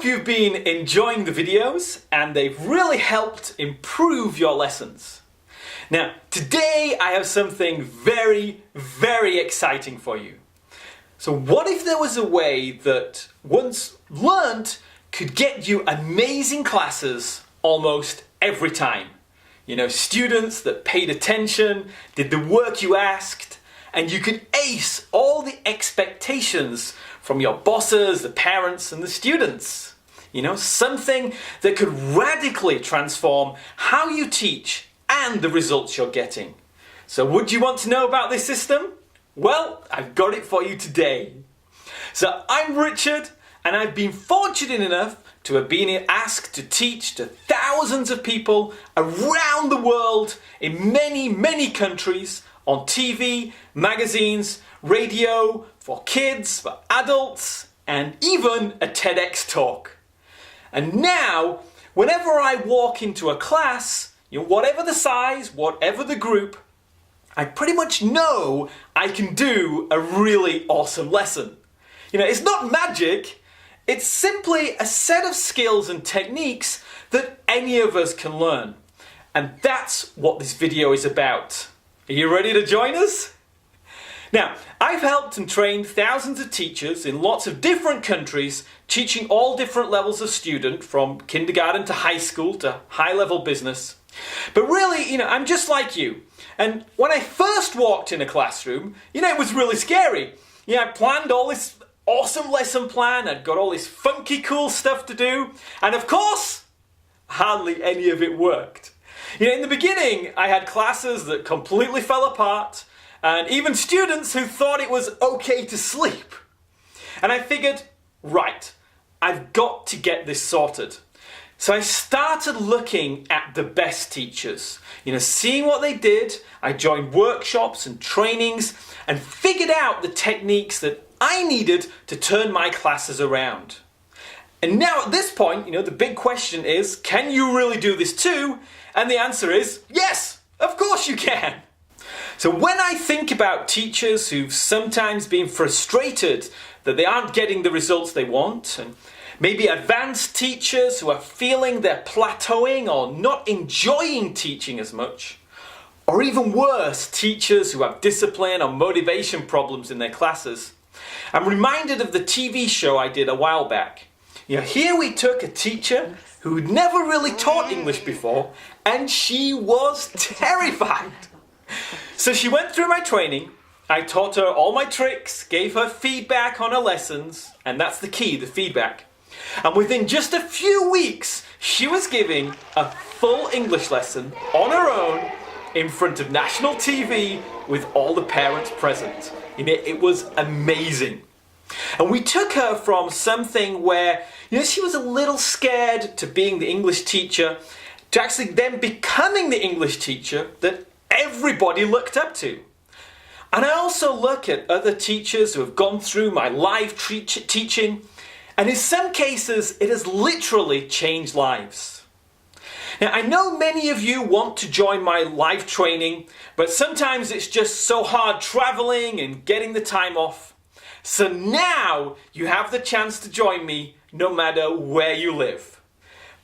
hope you've been enjoying the videos and they've really helped improve your lessons. Now, today I have something very, very exciting for you. So what if there was a way that once learnt could get you amazing classes almost every time? You know, students that paid attention, did the work you asked, and you could ace all the expectations from your bosses, the parents, and the students. You know, something that could radically transform how you teach and the results you're getting. So would you want to know about this system? Well, I've got it for you today. So I'm Richard, and I've been fortunate enough to have been asked to teach to thousands of people around the world in many, many countries on TV, magazines, radio, for kids, for adults, and even a TEDx talk. And now, whenever I walk into a class, you know, whatever the size, whatever the group, I pretty much know I can do a really awesome lesson. You know, it's not magic, it's simply a set of skills and techniques that any of us can learn. And that's what this video is about. Are you ready to join us? Now, I've helped and trained thousands of teachers in lots of different countries, teaching all different levels of student, from kindergarten to high school to high-level business. But really, you know, I'm just like you. And when I first walked in a classroom, you know, it was really scary. You know, I planned all this awesome lesson plan, I'd got all this funky cool stuff to do, and of course, hardly any of it worked. You know, in the beginning, I had classes that completely fell apart, and even students who thought it was okay to sleep. And I figured, right, I've got to get this sorted. So I started looking at the best teachers, you know, seeing what they did. I joined workshops and trainings and figured out the techniques that I needed to turn my classes around. And now at this point, you know, the big question is, can you really do this too? And the answer is, yes, of course you can. So when I think about teachers who've sometimes been frustrated that they aren't getting the results they want, and maybe advanced teachers who are feeling they're plateauing or not enjoying teaching as much, or even worse, teachers who have discipline or motivation problems in their classes, I'm reminded of the TV show I did a while back. You know, here we took a teacher who'd never really taught English before, and she was terrified. So she went through my training, I taught her all my tricks, gave her feedback on her lessons, and that's the key, the feedback. And within just a few weeks, she was giving a full English lesson on her own in front of national TV with all the parents present. You know, it was amazing. And we took her from something where, you know, she was a little scared to being the English teacher to actually then becoming the English teacher that everybody looked up to. And I also look at other teachers who have gone through my live teaching, and in some cases it has literally changed lives. Now, I know many of you want to join my live training, but sometimes it's just so hard traveling and getting the time off. So now you have the chance to join me no matter where you live.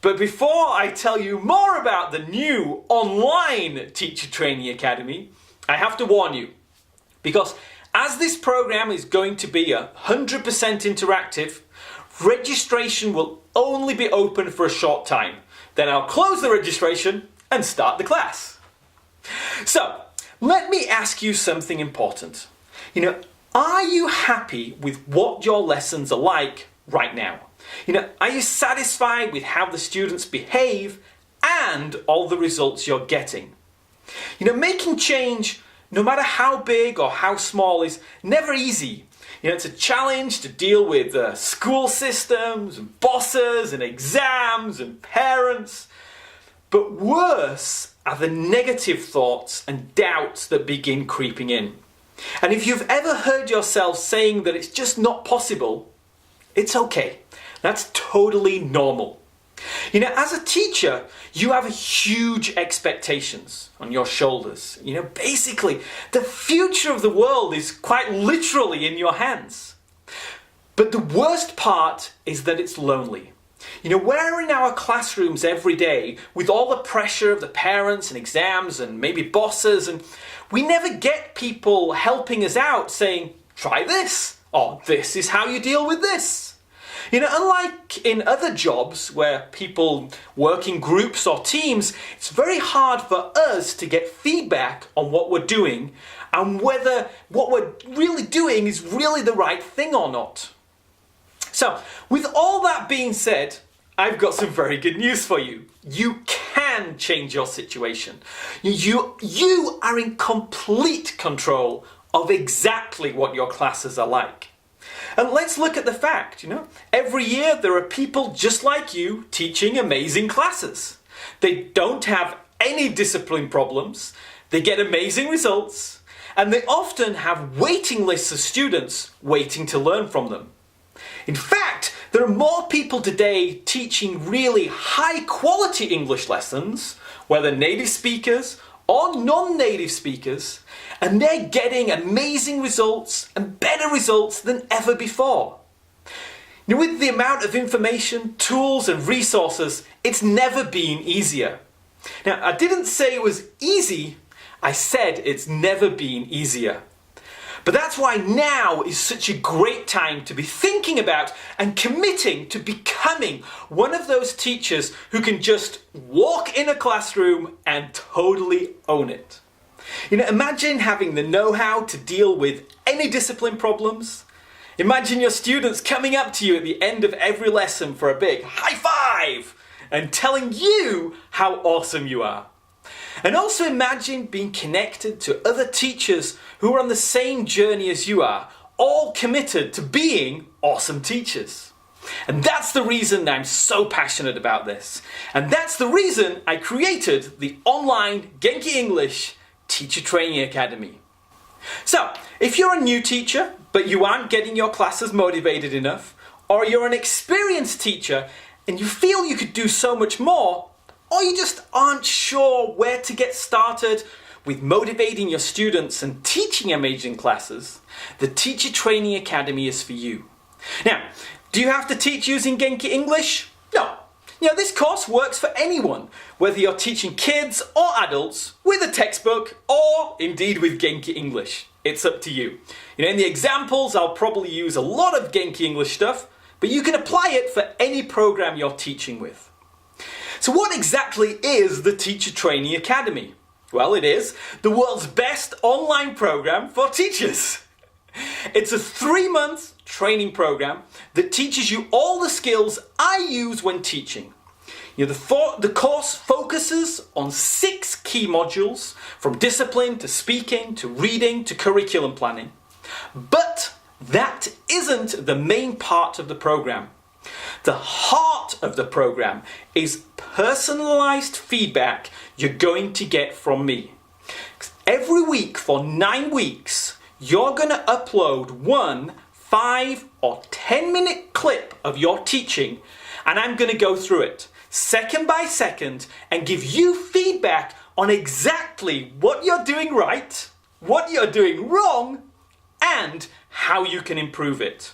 But before I tell you more about the new online Teacher Training Academy, I have to warn you, because as this program is going to be 100% interactive, registration will only be open for a short time. Then I'll close the registration and start the class. So, let me ask you something important. You know, are you happy with what your lessons are like right now? You know, are you satisfied with how the students behave and all the results you're getting? You know, making change, no matter how big or how small, is never easy. You know, it's a challenge to deal with school systems and bosses and exams and parents. But worse are the negative thoughts and doubts that begin creeping in. And if you've ever heard yourself saying that it's just not possible, it's okay. That's totally normal. You know, as a teacher, you have huge expectations on your shoulders. You know, basically, the future of the world is quite literally in your hands. But the worst part is that it's lonely. We're in our classrooms every day with all the pressure of the parents and exams and maybe bosses, and we never get people helping us out saying, try this, or this is how you deal with this. Unlike in other jobs where people work in groups or teams, it's very hard for us to get feedback on what we're doing and whether what we're really doing is really the right thing or not. So, with all that being said, I've got some very good news for you. You can change your situation. You are in complete control of exactly what your classes are like. And let's look at the fact, every year there are people just like you teaching amazing classes. They don't have any discipline problems, they get amazing results, and they often have waiting lists of students waiting to learn from them. In fact, there are more people today teaching really high quality English lessons, whether native speakers or non-native speakers, and they're getting amazing results and better results than ever before. With the amount of information, tools and resources, it's never been easier. Now, I didn't say it was easy, I said it's never been easier. But that's why now is such a great time to be thinking about and committing to becoming one of those teachers who can just walk in a classroom and totally own it. Imagine having the know-how to deal with any discipline problems. Imagine your students coming up to you at the end of every lesson for a big high five and telling you how awesome you are. And also imagine being connected to other teachers who are on the same journey as you are, all committed to being awesome teachers. And that's the reason I'm so passionate about this. And that's the reason I created the online Genki English Teacher Training Academy. So, if you're a new teacher, but you aren't getting your classes motivated enough, or you're an experienced teacher and you feel you could do so much more, or you just aren't sure where to get started with motivating your students and teaching amazing classes, the Teacher Training Academy is for you. Now, do you have to teach using Genki English? No. This course works for anyone, whether you're teaching kids or adults with a textbook or indeed with Genki English. It's up to you. In the examples, I'll probably use a lot of Genki English stuff, but you can apply it for any program you're teaching with. So what exactly is the Teacher Training Academy? Well, it is the world's best online program for teachers. It's a 3-month training program that teaches you all the skills I use when teaching. The course focuses on 6 key modules, from discipline to speaking to reading to curriculum planning. But that isn't the main part of the program. The heart of the program is personalized feedback you're going to get from me. Every week for 9 weeks, you're going to upload 1 5 or 10-minute clip of your teaching, and I'm going to go through it second by second and give you feedback on exactly what you're doing right, what you're doing wrong, and how you can improve it.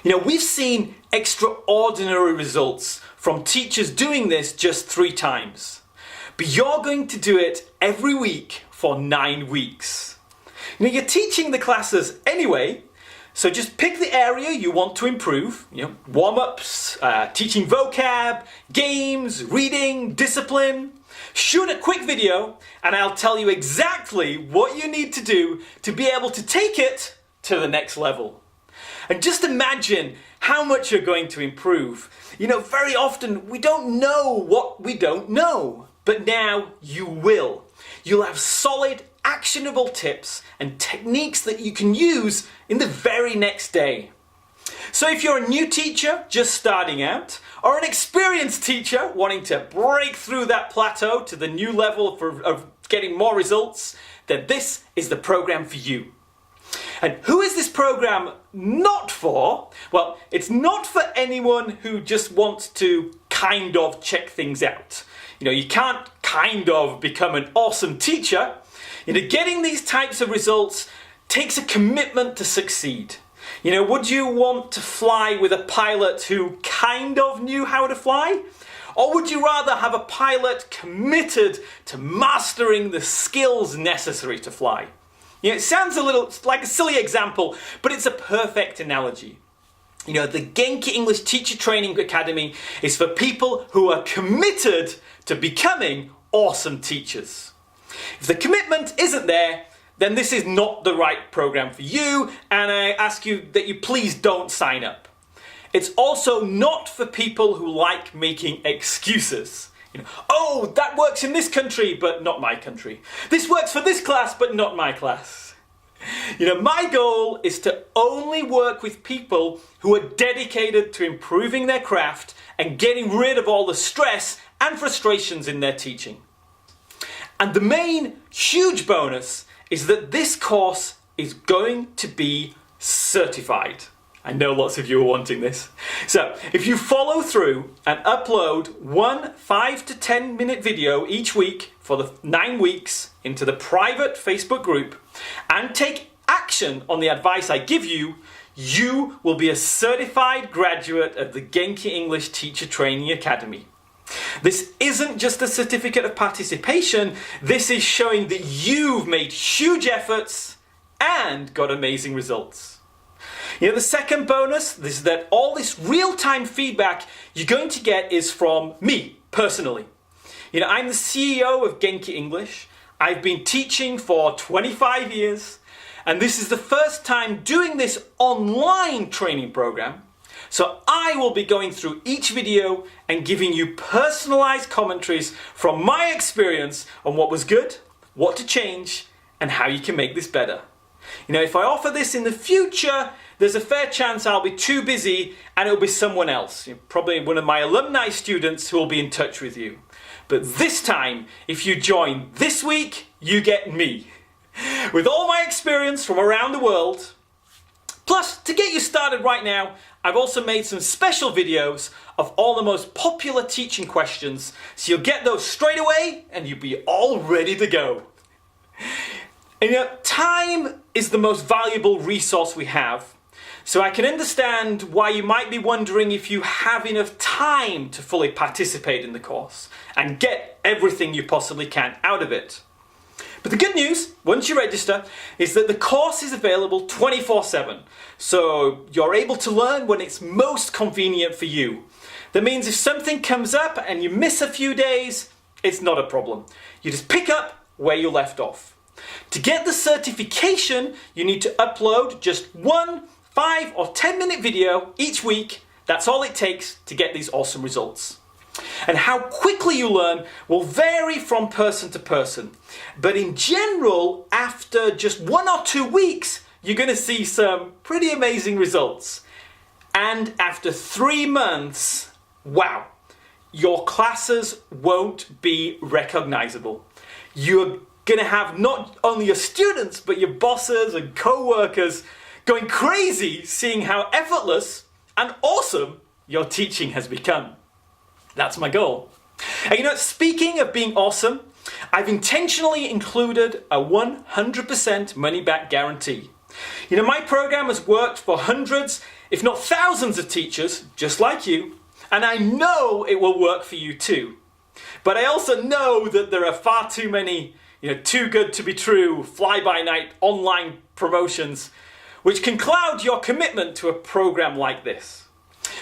We've seen extraordinary results from teachers doing this just 3 times. But you're going to do it every week for 9 weeks. You're teaching the classes anyway, so just pick the area you want to improve. Warm-ups, teaching vocab, games, reading, discipline. Shoot a quick video and I'll tell you exactly what you need to do to be able to take it to the next level. And just imagine how much you're going to improve. Very often we don't know what we don't know, but now you will. You'll have solid, actionable tips and techniques that you can use in the very next day. So if you're a new teacher just starting out, or an experienced teacher wanting to break through that plateau to the new level of getting more results, then this is the program for you. And who is this program not for? Well, it's not for anyone who just wants to kind of check things out. You can't kind of become an awesome teacher. Getting these types of results takes a commitment to succeed. You know, would you want to fly with a pilot who kind of knew how to fly? Or would you rather have a pilot committed to mastering the skills necessary to fly? You know, it sounds a little like a silly example, but it's a perfect analogy. You know, the Genki English Teacher Training Academy is for people who are committed to becoming awesome teachers. If the commitment isn't there, then this is not the right program for you, and I ask you that you please don't sign up. It's also not for people who like making excuses. You know, oh, that works in this country, but not my country. This works for this class, but not my class. You know, my goal is to only work with people who are dedicated to improving their craft and getting rid of all the stress and frustrations in their teaching. And the main huge bonus is that this course is going to be certified. I know lots of you are wanting this. So if you follow through and upload one 5 to 10 minute video each week for the 9 weeks into the private Facebook group and take action on the advice I give you, you will be a certified graduate of the Genki English Teacher Training Academy. This isn't just a certificate of participation, this is showing that you've made huge efforts and got amazing results. You know, the second bonus is that all this real-time feedback you're going to get is from me, personally. You know, I'm the CEO of Genki English. I've been teaching for 25 years, and this is the first time doing this online training program. So I will be going through each video and giving you personalized commentaries from my experience on what was good, what to change, and how you can make this better. You know, if I offer this in the future, there's a fair chance I'll be too busy and it'll be someone else, probably one of my alumni students who will be in touch with you. But this time, if you join this week, you get me. With all my experience from around the world. Plus, to get you started right now, I've also made some special videos of all the most popular teaching questions, so you'll get those straight away and you'll be all ready to go. And you know, time is the most valuable resource we have, so I can understand why you might be wondering if you have enough time to fully participate in the course and get everything you possibly can out of it. But the good news, once you register, is that the course is available 24/7. So you're able to learn when it's most convenient for you. That means if something comes up and you miss a few days, it's not a problem. You just pick up where you left off. To get the certification, you need to upload just one 5 or 10 minute video each week. That's all it takes to get these awesome results. And how quickly you learn will vary from person to person. But in general, after just 1 or 2 weeks, you're going to see some pretty amazing results. And after 3 months, wow, your classes won't be recognizable. You're going to have not only your students, but your bosses and co-workers going crazy seeing how effortless and awesome your teaching has become. That's my goal. And you know, speaking of being awesome, I've intentionally included a 100% money-back guarantee. You know, my program has worked for hundreds, if not thousands of teachers, just like you, and I know it will work for you too. But I also know that there are far too many, too good to be true, fly-by-night online promotions, which can cloud your commitment to a program like this.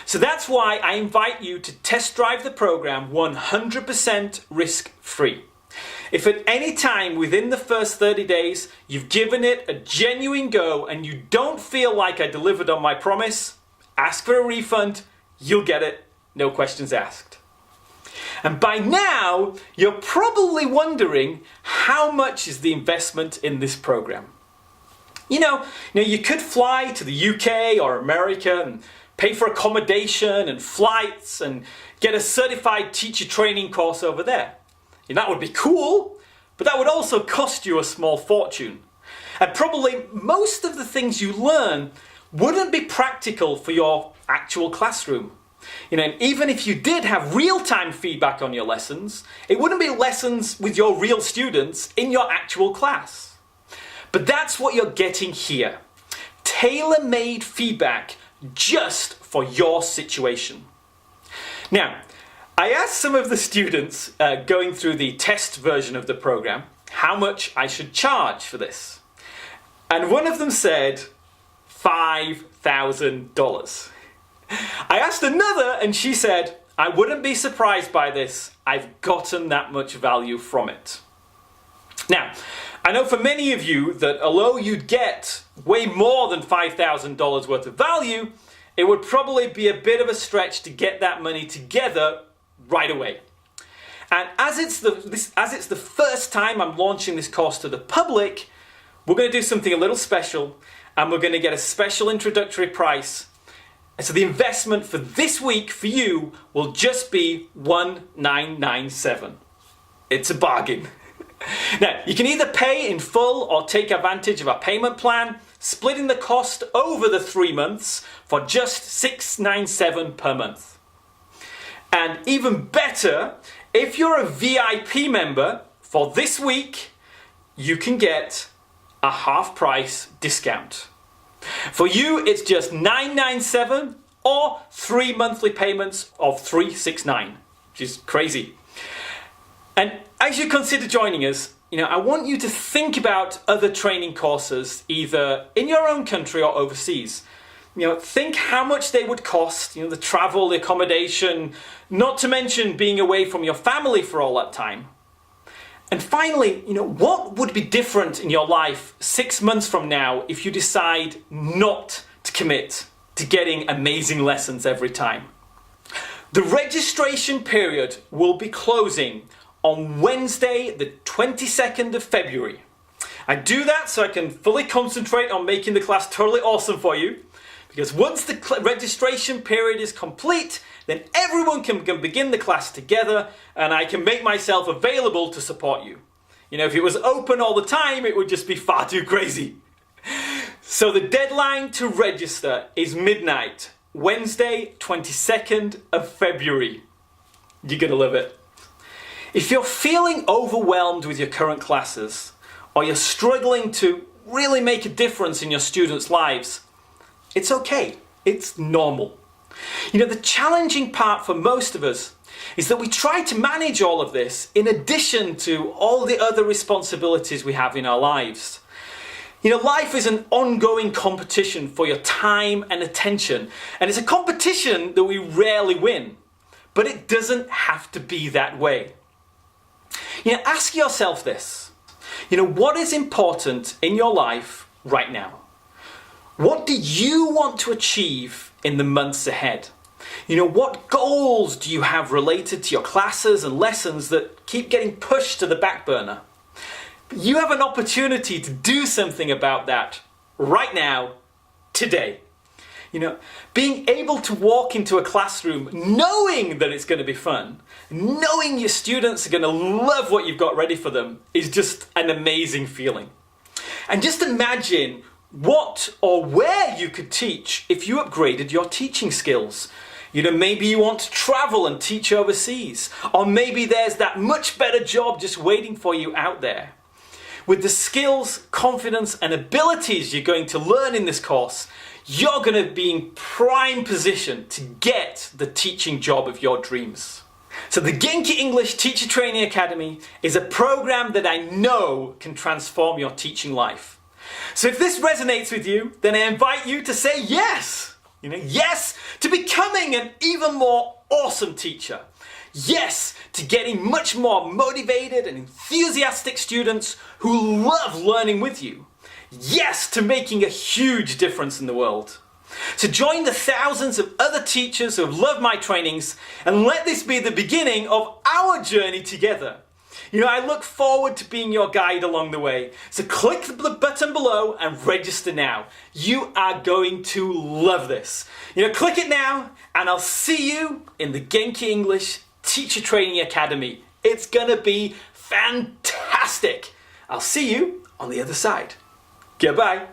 So that's why I invite you to test drive the program 100% risk-free. If at any time within the first 30 days you've given it a genuine go and you don't feel like I delivered on my promise, ask for a refund, you'll get it, no questions asked. And by now, you're probably wondering how much is the investment in this program. You could fly to the UK or America and pay for accommodation and flights and get a certified teacher training course over there. And that would be cool, but that would also cost you a small fortune. And probably most of the things you learn wouldn't be practical for your actual classroom. Even if you did have real-time feedback on your lessons, it wouldn't be lessons with your real students in your actual class. But that's what you're getting here. tailor-made feedback just for your situation. Now, I asked some of the students going through the test version of the program how much I should charge for this. And one of them said $5,000. I asked another and she said, I wouldn't be surprised by this. I've gotten that much value from it. Now, I know for many of you that although you'd get way more than $5,000 worth of value, it would probably be a bit of a stretch to get that money together right away. And as it's the first time I'm launching this course to the public, we're going to do something a little special, and we're going to get a special introductory price. And so the investment for this week for you will just be $1,997. It's a bargain. Now, you can either pay in full or take advantage of our payment plan, splitting the cost over the 3 months for just $697 per month. And even better, if you're a VIP member for this week, you can get a half price discount. For you, it's just $997 or 3 monthly payments of $369, which is crazy. And as you consider joining us, I want you to think about other training courses, either in your own country or overseas. Think how much they would cost, the travel, the accommodation, not to mention being away from your family for all that time. And finally, what would be different in your life 6 months from now if you decide not to commit to getting amazing lessons every time? The registration period will be closing on Wednesday, the 22nd of February. I do that so I can fully concentrate on making the class totally awesome for you. Because once the registration period is complete, then everyone can begin the class together and I can make myself available to support you. If it was open all the time, it would just be far too crazy. So the deadline to register is midnight, Wednesday, 22nd of February. You're gonna love it. If you're feeling overwhelmed with your current classes, or you're struggling to really make a difference in your students' lives, it's okay. It's normal. The challenging part for most of us is that we try to manage all of this in addition to all the other responsibilities we have in our lives. Life is an ongoing competition for your time and attention, and it's a competition that we rarely win. But it doesn't have to be that way. Ask yourself this. What is important in your life right now? What do you want to achieve in the months ahead? What goals do you have related to your classes and lessons that keep getting pushed to the back burner? You have an opportunity to do something about that right now, today. Being able to walk into a classroom knowing that it's going to be fun, knowing your students are going to love what you've got ready for them is just an amazing feeling. And just imagine what or where you could teach if you upgraded your teaching skills. Maybe you want to travel and teach overseas, or maybe there's that much better job just waiting for you out there. With the skills, confidence, and abilities you're going to learn in this course, you're going to be in prime position to get the teaching job of your dreams. So the Genki English Teacher Training Academy is a program that I know can transform your teaching life. So if this resonates with you, then I invite you to say yes. Yes to becoming an even more awesome teacher. Yes to getting much more motivated and enthusiastic students who love learning with you. Yes to making a huge difference in the world. So join the thousands of other teachers who have loved my trainings and let this be the beginning of our journey together. I look forward to being your guide along the way. So click the button below and register now. You are going to love this. Click it now and I'll see you in the Genki English Teacher Training Academy. It's gonna be fantastic. I'll see you on the other side. Goodbye.